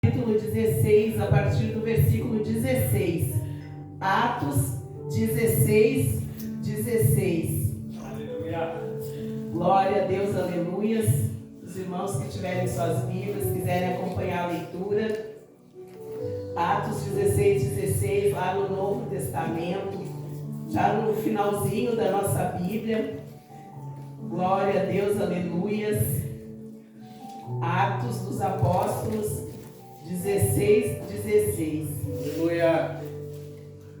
capítulo 16, a partir do versículo 16. Atos 16, 16. Aleluia. Glória a Deus, aleluias. Os irmãos que tiverem suas Bíblias, quiserem acompanhar a leitura. Atos 16, 16, lá no Novo Testamento, já no finalzinho da nossa Bíblia. Glória a Deus, aleluias. Atos dos Apóstolos 16, 16. Aleluia.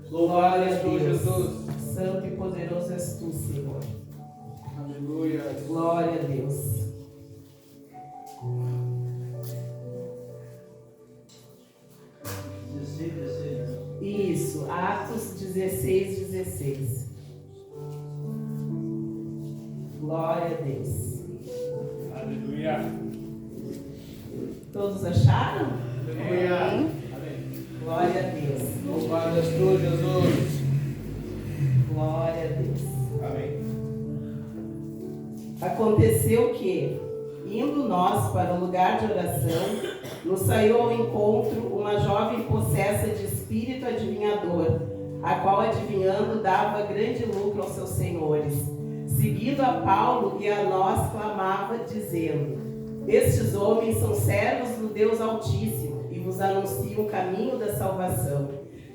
Glória a Deus. Jesus. Santo e poderoso és tu, Senhor. Aleluia. Glória a Deus. Isso, Atos 16, 16. Glória a Deus. Aleluia. Todos acharam? Aleluia. Amém. Glória a Deus. Louvado és tu, Jesus. Glória a Deus. Amém. Aconteceu que, indo nós para o lugar de oração, nos saiu ao encontro uma jovem possessa de espírito adivinhador, a qual adivinhando dava grande lucro aos seus senhores. Seguindo a Paulo e a nós clamava, dizendo: estes homens são servos do Deus Altíssimo e vos anunciam o caminho da salvação.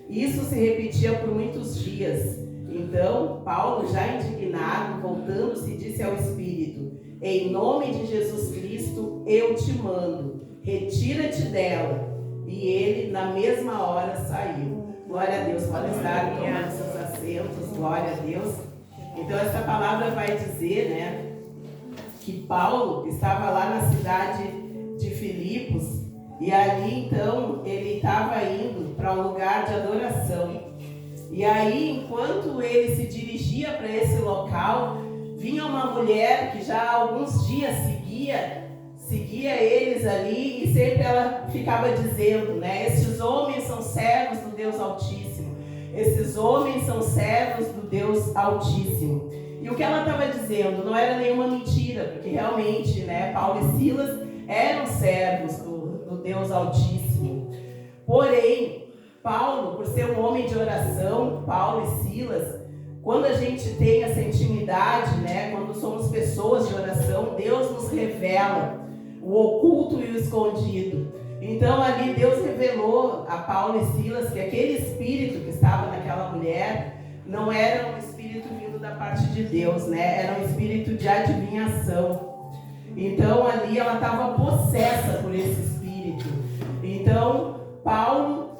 Isso se repetia por muitos dias. Então, Paulo, já indignado, voltando-se, disse ao Espírito: em nome de Jesus Cristo, eu te mando, retira-te dela. E ele, na mesma hora, saiu. Glória a Deus. Pode estar tomando seus assentos. Glória a Deus. Então, essa palavra vai dizer, né, que Paulo estava lá na cidade de Filipos, e ali, então, ele estava indo para um lugar de adoração. E aí, enquanto ele se dirigia para esse local, vinha uma mulher que já há alguns dias seguia eles ali, e sempre ela ficava dizendo, né, esses homens são servos do Deus Altíssimo, esses homens são servos do Deus Altíssimo. E o que ela estava dizendo não era nenhuma mentira, porque realmente, né, Paulo e Silas eram servos do Deus Altíssimo. Porém, Paulo, por ser um homem de oração, Paulo e Silas, quando a gente tem essa intimidade, né, quando somos pessoas de oração, Deus nos revela o oculto e o escondido. Então ali Deus revelou a Paulo e Silas que aquele espírito que estava naquela mulher não era um espírito vindo da parte de Deus, né? Era um espírito de adivinhação. Então ali ela estava possessa por esse espírito. Então Paulo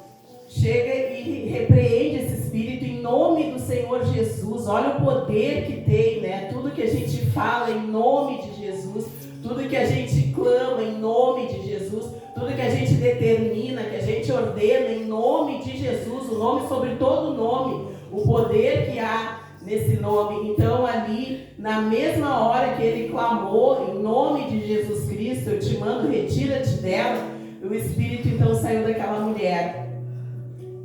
chega e repreende esse espírito em nome do Senhor Jesus. Olha o poder que tem, né? Tudo que a gente fala em nome de Jesus, tudo que a gente clama em nome de Jesus, tudo que a gente determina, que a gente ordena em nome de Jesus, o nome sobre todo nome, o poder que há nesse nome. Então ali, na mesma hora que ele clamou em nome de Jesus Cristo, eu te mando, retira-te dela, o espírito então saiu daquela mulher.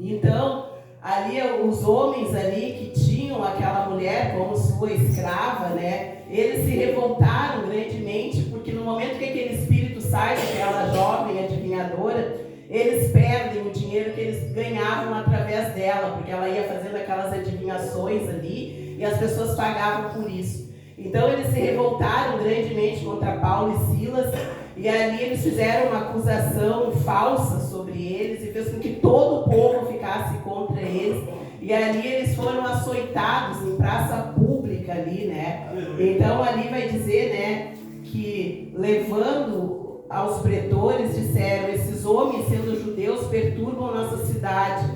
Então ali os homens ali que tinham aquela mulher como sua escrava, né, eles se revoltaram grandemente, porque no momento que aquele espírito sai daquela jovem adivinhadora, eles perdem o dinheiro que eles ganhavam através dela, porque ela ia fazendo aquelas adivinhações ali e as pessoas pagavam por isso. Então eles se revoltaram grandemente contra Paulo e Silas, e ali eles fizeram uma acusação falsa sobre eles e fez com que todo o povo ficasse contra eles. E ali eles foram açoitados em praça pública ali, né? Então ali vai dizer, né, que levando aos pretores disseram: esses homens, sendo judeus, perturbam nossa cidade,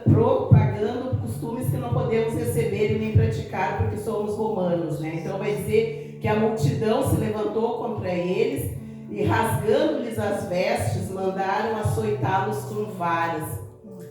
propagando costumes que não podemos receber e nem praticar porque somos romanos, né? Então vai dizer que a multidão se levantou contra eles e, rasgando-lhes as vestes, mandaram açoitá-los com varas.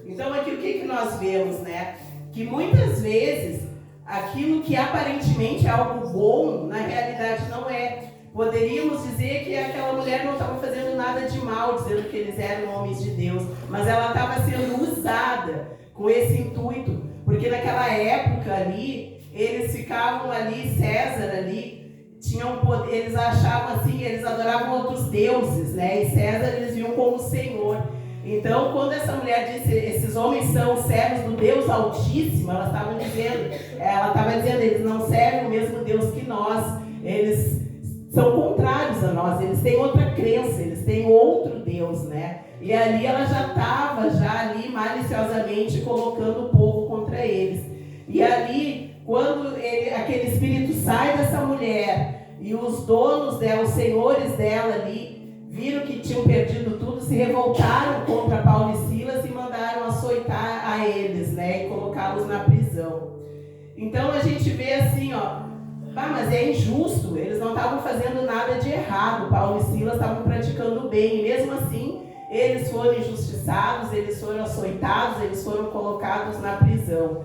Então aqui o que nós vemos, né? Que muitas vezes aquilo que aparentemente é algo bom, na realidade não é. Poderíamos dizer que aquela mulher não estava fazendo nada de mal, dizendo que eles eram homens de Deus, mas ela estava sendo usada com esse intuito, porque naquela época ali, eles ficavam ali, César ali, tinham poder, eles achavam assim, eles adoravam outros deuses, né? E César eles viam como Senhor. Então, quando essa mulher disse, esses homens são servos do Deus Altíssimo, ela estava dizendo, eles não servem o mesmo Deus que nós, eles são contrários a nós, eles têm outra crença, eles têm outro Deus, né? E ali ela já estava, ali maliciosamente colocando o povo contra eles. E ali, quando aquele espírito sai dessa mulher e os donos dela, os senhores dela ali, viram que tinham perdido tudo, se revoltaram contra Paulo e Silas e mandaram açoitar a eles, né? E colocá-los na prisão. Então a gente vê assim, mas é injusto, eles não estavam fazendo nada de errado, Paulo e Silas estavam praticando bem, e mesmo assim eles foram injustiçados, eles foram açoitados, eles foram colocados na prisão.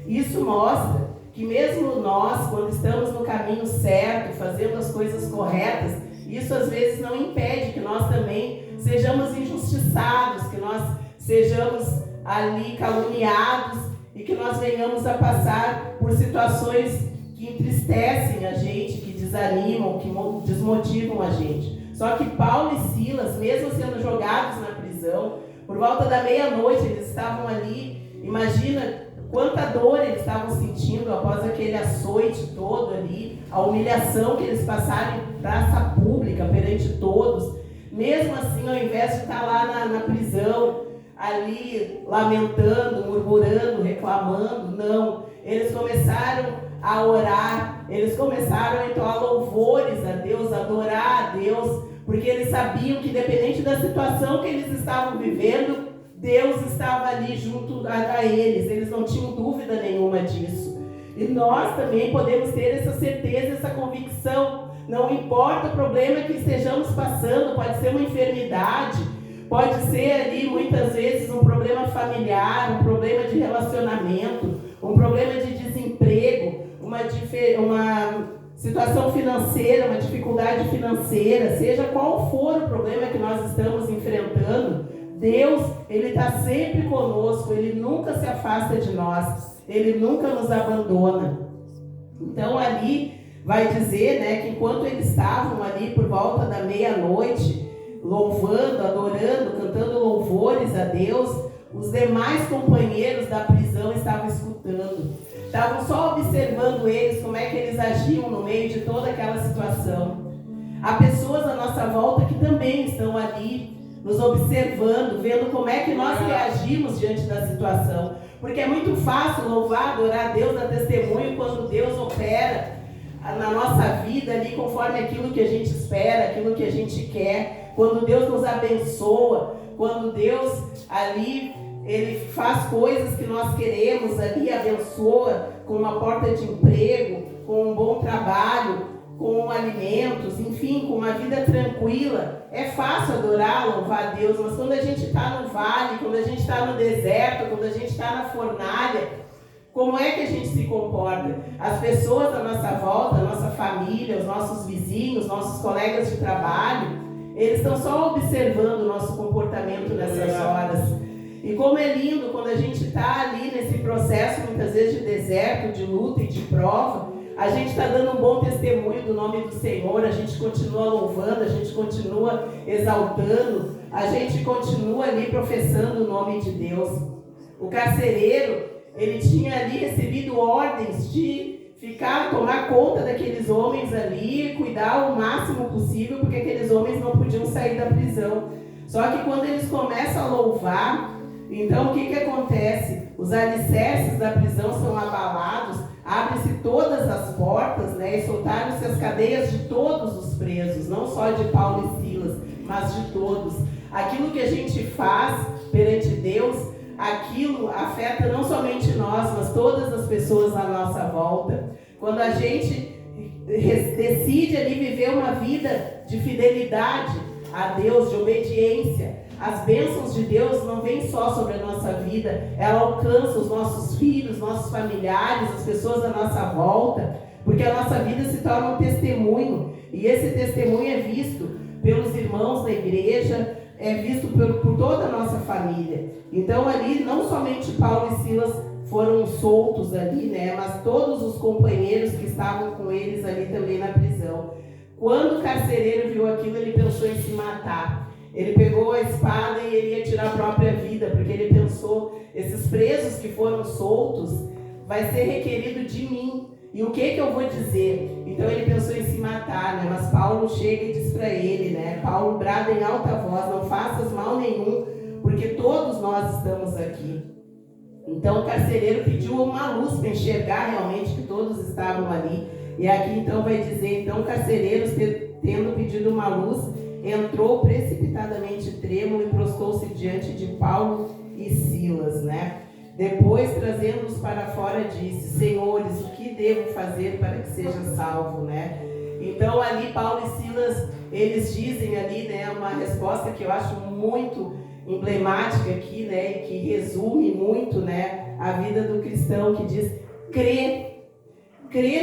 Isso mostra que mesmo nós, quando estamos no caminho certo, fazendo as coisas corretas, isso às vezes não impede que nós também sejamos injustiçados, que nós sejamos ali caluniados e que nós venhamos a passar por situações que entristecem a gente, que desanimam, que desmotivam a gente. Só que Paulo e Silas, mesmo sendo jogados na prisão, por volta da meia-noite eles estavam ali, imagina quanta dor eles estavam sentindo após aquele açoite todo ali, a humilhação que eles passaram em praça pública perante todos. Mesmo assim, ao invés de estar lá na prisão, ali lamentando, murmurando, reclamando, não. Eles começaram a orar, eles começaram a entoar louvores a Deus, adorar a Deus, porque eles sabiam que, independente da situação que eles estavam vivendo, Deus estava ali junto a eles não tinham dúvida nenhuma disso. E nós também podemos ter essa certeza, essa convicção. Não importa o problema que estejamos passando, pode ser uma enfermidade, pode ser ali muitas vezes um problema familiar, um problema de relacionamento, um problema de desemprego, uma situação financeira, uma dificuldade financeira, seja qual for o problema que nós estamos enfrentando, Deus, Ele está sempre conosco, Ele nunca se afasta de nós, Ele nunca nos abandona. Então ali vai dizer, né, que enquanto eles estavam ali por volta da meia-noite, louvando, adorando, cantando louvores a Deus, os demais companheiros da prisão estavam escutando, estavam só observando eles, como é que eles agiam no meio de toda aquela situação. Há pessoas à nossa volta que também estão ali, nos observando, vendo como é que nós reagimos diante da situação. Porque é muito fácil louvar, adorar a Deus, dar testemunho quando Deus opera na nossa vida ali conforme aquilo que a gente espera, aquilo que a gente quer. Quando Deus nos abençoa, quando Deus ali, Ele faz coisas que nós queremos ali, abençoa com uma porta de emprego, com um bom trabalho, com alimentos, enfim, com uma vida tranquila. É fácil adorar, louvar a Deus, mas quando a gente está no vale, quando a gente está no deserto, quando a gente está na fornalha, como é que a gente se comporta? As pessoas à nossa volta, a nossa família, os nossos vizinhos, nossos colegas de trabalho, eles estão só observando o nosso comportamento nessas horas. E como é lindo quando a gente está ali nesse processo, muitas vezes de deserto, de luta e de prova, a gente está dando um bom testemunho do nome do Senhor, a gente continua louvando, a gente continua exaltando, a gente continua ali professando o nome de Deus. O carcereiro, ele tinha ali recebido ordens de tomar conta daqueles homens ali, cuidar o máximo possível, porque aqueles homens não podiam sair da prisão. Só que quando eles começam a louvar, então o que acontece? Os alicerces da prisão são abalados, abrem-se todas as portas, né, e soltaram-se as cadeias de todos os presos, não só de Paulo e Silas, mas de todos. Aquilo que a gente faz perante Deus, aquilo afeta não somente nós, mas todas as pessoas à nossa volta. Quando a gente decide ali viver uma vida de fidelidade a Deus, de obediência, as bênçãos de Deus não vêm só sobre a nossa vida, ela alcança os nossos filhos, nossos familiares, as pessoas à nossa volta, porque a nossa vida se torna um testemunho, e esse testemunho é visto pelos irmãos da igreja, é visto por toda a nossa família. Então ali não somente Paulo e Silas foram soltos ali, né? Mas todos os companheiros que estavam com eles ali também na prisão. Quando o carcereiro viu aquilo, ele pensou em se matar. Ele pegou a espada e ele ia tirar a própria vida, porque ele pensou, esses presos que foram soltos, vai ser requerido de mim. E o que eu vou dizer? Então ele pensou em se matar, né? Mas Paulo chega e diz para ele, né? Paulo brada em alta voz, não faças mal nenhum, porque todos nós estamos aqui. Então o carcereiro pediu uma luz para enxergar realmente que todos estavam ali. E aqui então vai dizer, então o carcereiro, tendo pedido uma luz, entrou precipitadamente trêmulo e prostou-se diante de Paulo e Silas, né? Depois, trazendo-os para fora, disse, Senhores, o que devo fazer para que seja salvo, né? Então ali Paulo e Silas, eles dizem ali, né, uma resposta que eu acho muito emblemática aqui, né, e que resume muito, né, a vida do cristão, que diz, crê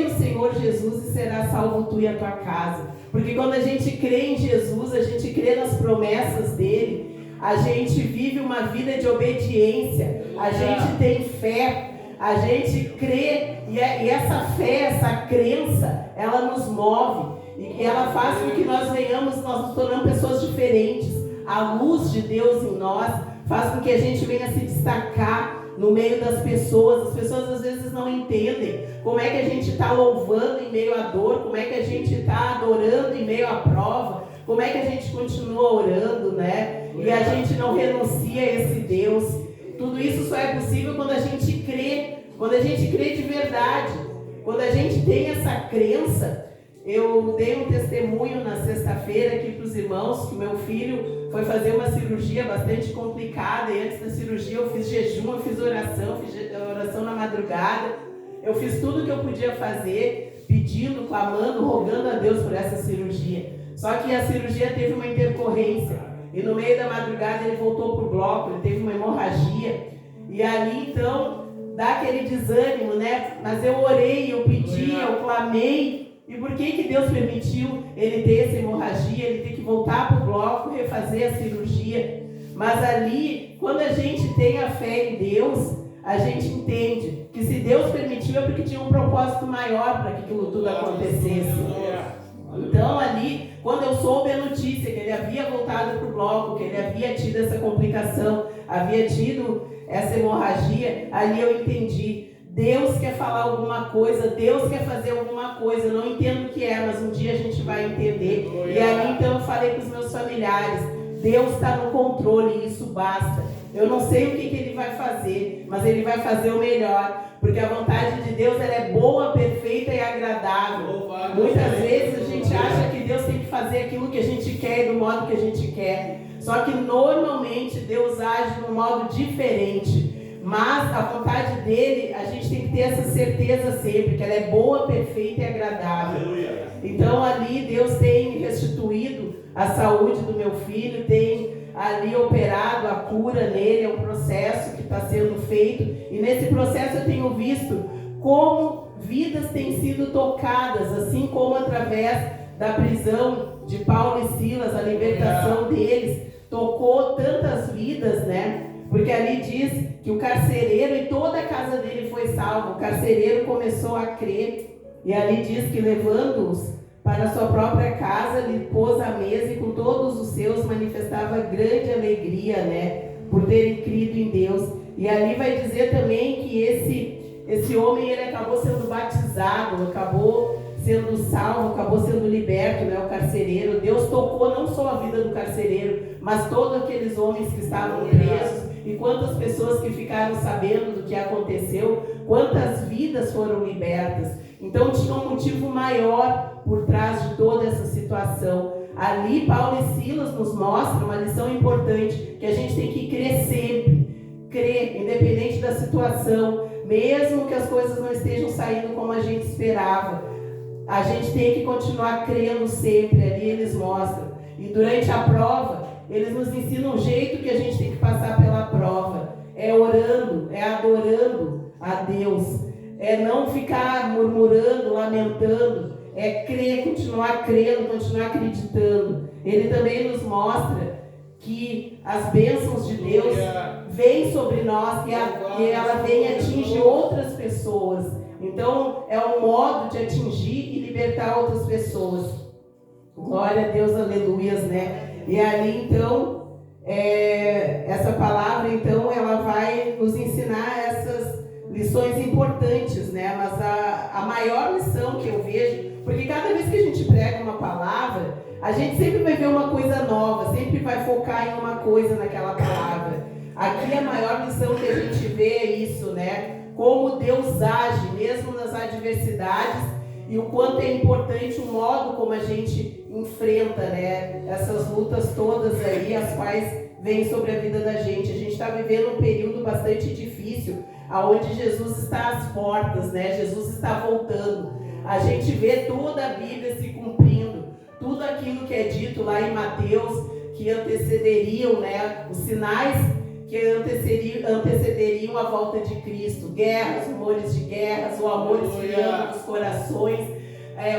no Senhor Jesus e será salvo tu e a tua casa. Porque quando a gente crê em Jesus, a gente crê nas promessas dele, a gente vive uma vida de obediência, a gente tem fé, a gente crê, e essa fé, essa crença, ela nos move, e ela faz com que nós nos tornamos pessoas diferentes. A luz de Deus em nós faz com que a gente venha se destacar no meio das pessoas. As pessoas às vezes não entendem como é que a gente está louvando em meio à dor, como é que a gente está adorando em meio à prova, como é que a gente continua orando, né? E a gente não renuncia a esse Deus. Tudo isso só é possível quando a gente crê de verdade, quando a gente tem essa crença. Eu dei um testemunho na sexta-feira aqui para os irmãos, que meu filho foi fazer uma cirurgia bastante complicada, e antes da cirurgia eu fiz jejum, eu fiz oração na madrugada, eu fiz tudo o que eu podia fazer, pedindo, clamando, rogando a Deus por essa cirurgia. Só que a cirurgia teve uma intercorrência, e no meio da madrugada ele voltou para o bloco, ele teve uma hemorragia, e ali então dá aquele desânimo, né? Mas eu orei, eu pedi, eu clamei. E por que Deus permitiu ele ter essa hemorragia, ele ter que voltar para o bloco, refazer a cirurgia? Mas ali, quando a gente tem a fé em Deus, a gente entende que se Deus permitiu é porque tinha um propósito maior para que aquilo tudo acontecesse. Então ali, quando eu soube a notícia que ele havia voltado para o bloco, que ele havia tido essa complicação, havia tido essa hemorragia, ali eu entendi. Deus quer falar alguma coisa, Deus quer fazer alguma coisa, eu não entendo o que é, mas um dia a gente vai entender. E aí então eu falei para os meus familiares, Deus está no controle e isso basta. Eu não sei o que ele vai fazer, mas ele vai fazer o melhor, porque a vontade de Deus ela é boa, perfeita e agradável. Muitas vezes a gente acha que Deus tem que fazer aquilo que a gente quer e do modo que a gente quer, só que normalmente Deus age de um modo diferente. Mas a vontade dele, a gente tem que ter essa certeza sempre, que ela é boa, perfeita e agradável. Então ali Deus tem restituído a saúde do meu filho, tem ali operado a cura nele, é um processo que está sendo feito. E nesse processo eu tenho visto como vidas têm sido tocadas, assim como através da prisão de Paulo e Silas, a libertação deles, tocou tantas vidas, né? Porque ali diz que o carcereiro e toda a casa dele foi salvo. O carcereiro começou a crer. E ali diz que levando-os para a sua própria casa, lhe pôs à mesa e com todos os seus manifestava grande alegria, né? Por terem crido em Deus. E ali vai dizer também que esse homem ele acabou sendo batizado, acabou sendo salvo, acabou sendo liberto, né? O carcereiro. Deus tocou não só a vida do carcereiro, mas todos aqueles homens que estavam presos. E quantas pessoas que ficaram sabendo do que aconteceu, quantas vidas foram libertas. Então tinha um motivo maior por trás de toda essa situação. Ali Paulo e Silas nos mostram uma lição importante, que a gente tem que crer sempre. Crer, independente da situação, mesmo que as coisas não estejam saindo como a gente esperava. A gente tem que continuar crendo sempre. Ali eles mostram. E durante a prova, eles nos ensinam um jeito que a gente tem que passar pela prova. É orando, é adorando a Deus. É não ficar murmurando, lamentando. É crer, continuar crendo, continuar acreditando. Ele também nos mostra que as bênçãos de Deus vem sobre nós e ela vem e atinge outras pessoas. Então, é um modo de atingir e libertar outras pessoas. Glória a Deus, aleluias, né? E ali, então, essa palavra, então, ela vai nos ensinar essas lições importantes, né? Mas a maior lição que eu vejo, porque cada vez que a gente prega uma palavra, a gente sempre vai ver uma coisa nova, sempre vai focar em uma coisa naquela palavra. Aqui a maior lição que a gente vê é isso, né? Como Deus age, mesmo nas adversidades, e o quanto é importante o modo como a gente enfrenta, né? Essas lutas todas aí, as quais vêm sobre a vida da gente. A gente está vivendo um período bastante difícil, aonde Jesus está às portas, né? Jesus está voltando. A gente vê toda a Bíblia se cumprindo, tudo aquilo que é dito lá em Mateus, que antecederiam, né? Os sinais que antecederiam a volta de Cristo, guerras, rumores de guerras, o amor esfriando nos corações,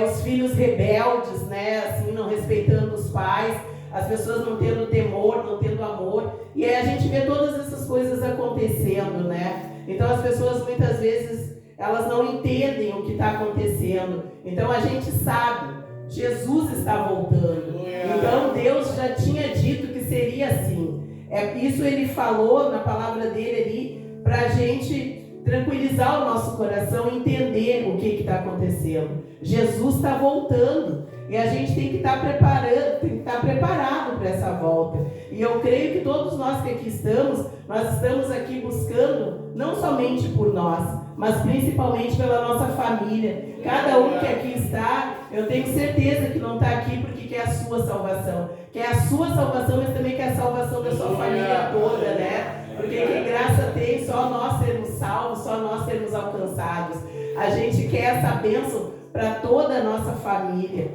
os filhos rebeldes, né, assim, não respeitando os pais, as pessoas não tendo temor, não tendo amor, e aí a gente vê todas essas coisas acontecendo, né? Então as pessoas muitas vezes elas não entendem o que está acontecendo. Então a gente sabe, Jesus está voltando. Então Deus já tinha dito que seria assim. Isso ele falou na palavra dele ali para a gente tranquilizar o nosso coração e entender o que está acontecendo. Jesus está voltando e a gente tem que estar preparado para essa volta. E eu creio que todos nós que aqui estamos, nós estamos aqui buscando não somente por nós, mas principalmente pela nossa família. Cada um que aqui está, eu tenho certeza que não está aqui porque quer a sua salvação. Quer a sua salvação, mas também quer a salvação da sua família toda, né? Porque que graça tem só nós sermos salvos, só nós sermos alcançados. A gente quer essa bênção para toda a nossa família.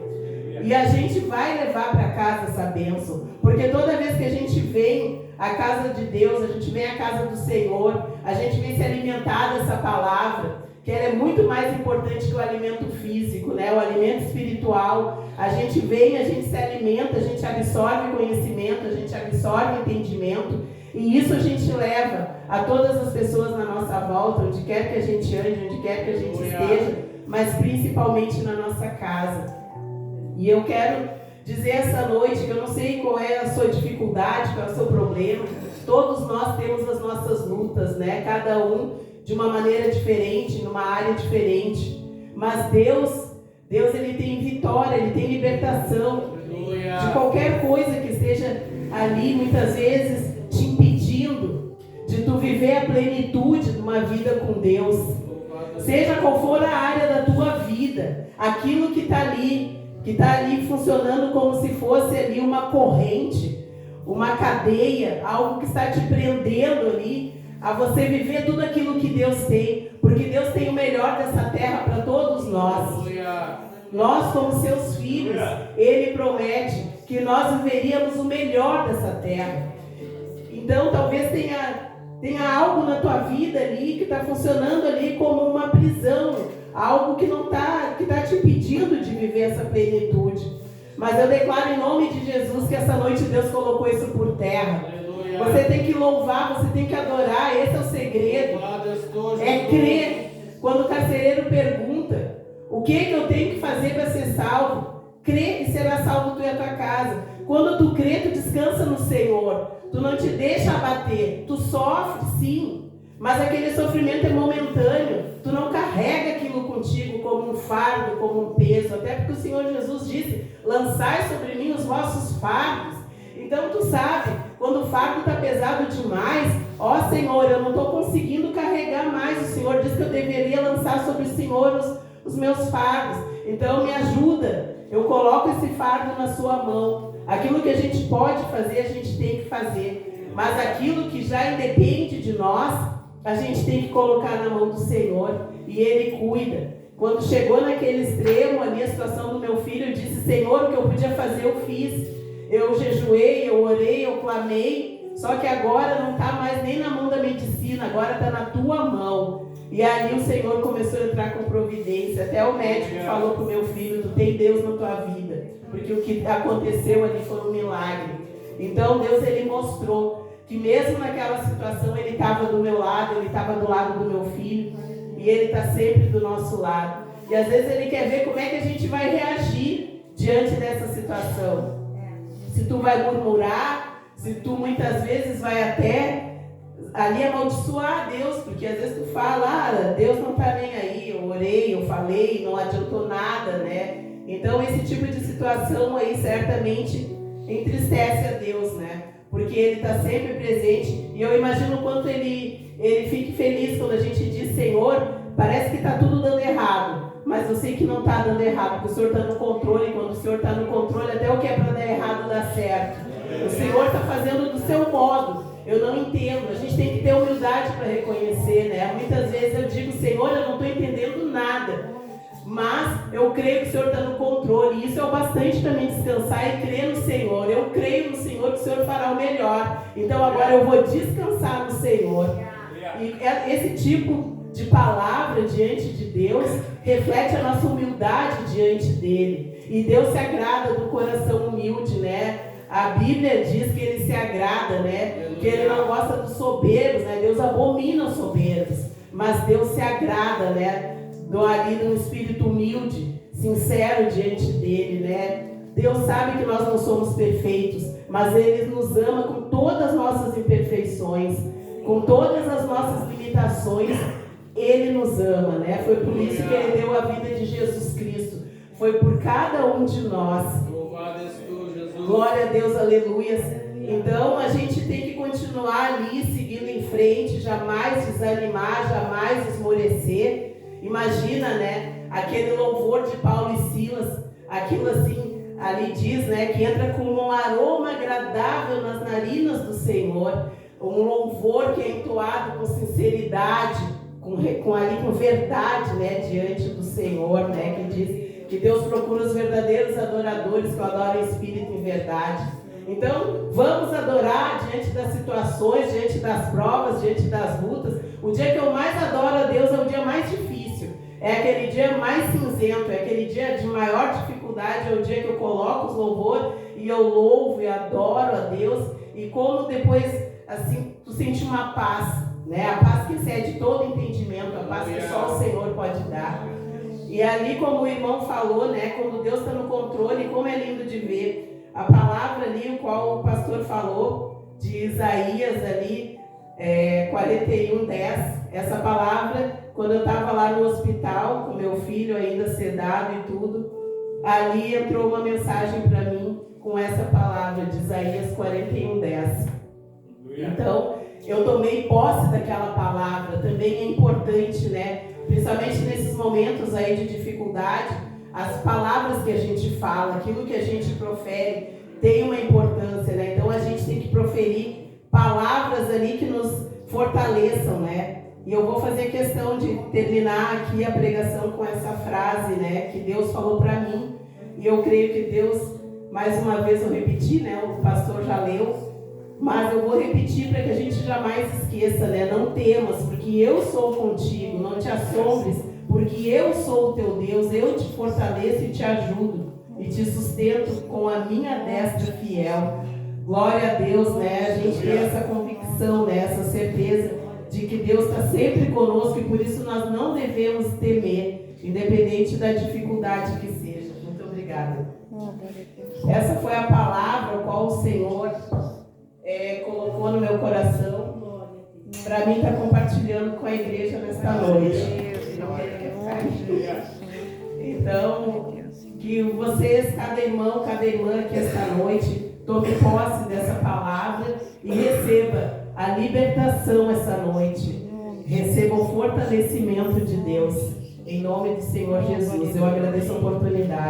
E a gente vai levar para casa essa bênção. Porque toda vez que a gente vem à casa de Deus, a gente vem à casa do Senhor, a gente vem se alimentar dessa palavra, que ela é muito mais importante que o alimento físico, né? O alimento espiritual. A gente vem, a gente se alimenta, a gente absorve conhecimento, a gente absorve entendimento. E isso a gente leva a todas as pessoas na nossa volta, onde quer que a gente ande, onde quer que a gente esteja, mas principalmente na nossa casa. E eu quero dizer essa noite que eu não sei qual é a sua dificuldade, qual é o seu problema. Todos nós temos as nossas lutas, né? Cada um de uma maneira diferente, numa área diferente. Mas Deus ele tem vitória, Ele tem libertação de qualquer coisa que esteja ali, muitas vezes, te impedindo de tu viver a plenitude de uma vida com Deus. Seja qual for a área da tua vida, aquilo que está ali funcionando como se fosse ali uma corrente, uma cadeia, algo que está te prendendo ali a você viver tudo aquilo que Deus tem, porque Deus tem o melhor dessa terra para todos nós. Nós, como seus filhos, Ele promete que nós viveríamos o melhor dessa terra. Então, talvez tenha algo na tua vida ali que está funcionando ali como uma prisão, algo que está te impedindo de viver essa plenitude. Mas eu declaro em nome de Jesus que essa noite Deus colocou isso por terra. Você tem que louvar, você tem que adorar, esse é o segredo. É crer. Quando o carcereiro pergunta, o que eu tenho que fazer para ser salvo? Crê e será salvo tu e a tua casa. Quando tu crê, tu descansa no Senhor. Tu não te deixa abater. Tu sofre, sim, mas aquele sofrimento é momentâneo. Tu não carrega aquilo contigo como um fardo, como um peso. Até porque o Senhor Jesus disse, lançai sobre mim os vossos fardos. Então tu sabe, quando o fardo está pesado demais, ó Senhor, eu não estou conseguindo carregar mais. O Senhor disse que eu deveria lançar sobre o Senhor os meus fardos. Então me ajuda. Eu coloco esse fardo na sua mão. Aquilo que a gente pode fazer, a gente tem que fazer. Mas aquilo que já independe de nós, a gente tem que colocar na mão do Senhor. E Ele cuida. Quando chegou naquele extremo ali, a situação do meu filho, eu disse, Senhor, o que eu podia fazer, eu fiz. Eu jejuei, eu orei, eu clamei. Só que agora não está mais nem na mão da medicina, agora está na tua mão. E ali o Senhor começou a entrar com providência. Até o médico falou para o meu filho, tu tem Deus na tua vida. Porque o que aconteceu ali foi um milagre. Então Deus ele mostrou que mesmo naquela situação ele estava do meu lado, ele estava do lado do meu filho, e ele está sempre do nosso lado. E às vezes ele quer ver como é que a gente vai reagir diante dessa situação. Se tu vai murmurar, se tu muitas vezes vai até ali amaldiçoar a Deus, porque às vezes tu fala, Deus não está nem aí, eu orei, eu falei, não adiantou nada, né? Então esse tipo de situação aí certamente entristece a Deus, né? Porque ele está sempre presente, e eu imagino o quanto ele fique feliz quando a gente diz, Senhor, parece que está tudo dando errado, mas eu sei que não está dando errado, porque o Senhor está no controle, e quando o Senhor está no controle, até o que é para dar errado dá certo. O Senhor está fazendo do seu modo. Eu não entendo, a gente tem que ter humildade para reconhecer, né? Muitas vezes eu digo, Senhor, eu não estou entendendo nada, mas eu creio que o Senhor está no controle, e isso é o bastante para mim descansar e crer no Senhor. Eu creio no Senhor que o Senhor fará o melhor, então agora eu vou descansar no Senhor. E esse tipo de palavra diante de Deus reflete a nossa humildade diante dele, e Deus se agrada do coração humilde, né? A Bíblia diz que ele se agrada, né? Que ele não gosta dos soberbos, né? Deus abomina os soberbos, mas Deus se agrada, né? Ali num espírito humilde, sincero diante dele, né? Deus sabe que nós não somos perfeitos, mas ele nos ama com todas as nossas imperfeições, com todas as nossas limitações. Ele nos ama, né? Foi por isso que ele deu a vida de Jesus Cristo. Foi por cada um de nós. Glória a Deus, aleluia. Então a gente tem que continuar ali, seguindo em frente, jamais desanimar, jamais esmorecer. Imagina, né, aquele louvor de Paulo e Silas, aquilo assim, ali diz, né, que entra com um aroma agradável nas narinas do Senhor, um louvor que é entoado com sinceridade, com verdade, né, diante do Senhor, né, que diz que Deus procura os verdadeiros adoradores que o adoram em espírito e em verdade. Então, vamos adorar diante das situações, diante das provas, diante das lutas. O dia que eu mais adoro a Deus é o dia mais difícil. É aquele dia mais cinzento, é aquele dia de maior dificuldade, é o dia que eu coloco os louvores e eu louvo e adoro a Deus. E como depois, assim, tu sente uma paz, né? A paz que excede todo entendimento, a paz que só o Senhor pode dar. E ali, como o irmão falou, né, quando Deus está no controle, como é lindo de ver a palavra ali, o qual o pastor falou, de Isaías ali, 41:10, essa palavra, quando eu estava lá no hospital, com meu filho ainda sedado e tudo, ali entrou uma mensagem para mim, com essa palavra de Isaías 41:10. Então, eu tomei posse daquela palavra, também é importante, né? Principalmente nesses momentos aí de dificuldade, as palavras que a gente fala, aquilo que a gente profere, tem uma importância, né? Então a gente tem que proferir palavras ali que nos fortaleçam, né? E eu vou fazer questão de terminar aqui a pregação com essa frase, né? Que Deus falou para mim, e eu creio que Deus, mais uma vez eu repeti, né? O pastor já leu, mas eu vou repetir para que a gente jamais esqueça, né? Não temas, porque eu sou contigo, não te assombres, porque eu sou o teu Deus, eu te fortaleço e te ajudo, e te sustento com a minha destra fiel. Glória a Deus, né? A gente tem essa convicção, né? Essa certeza de que Deus está sempre conosco, e por isso nós não devemos temer, independente da dificuldade que seja. Muito obrigada. Essa foi a palavra a qual o Senhor colocou no meu coração para mim estar compartilhando com a igreja nesta noite. Então, que vocês, cada irmão, cada irmã aqui esta noite, tome posse dessa palavra e receba a libertação essa noite. Receba o fortalecimento de Deus. Em nome do Senhor Jesus, eu agradeço a oportunidade.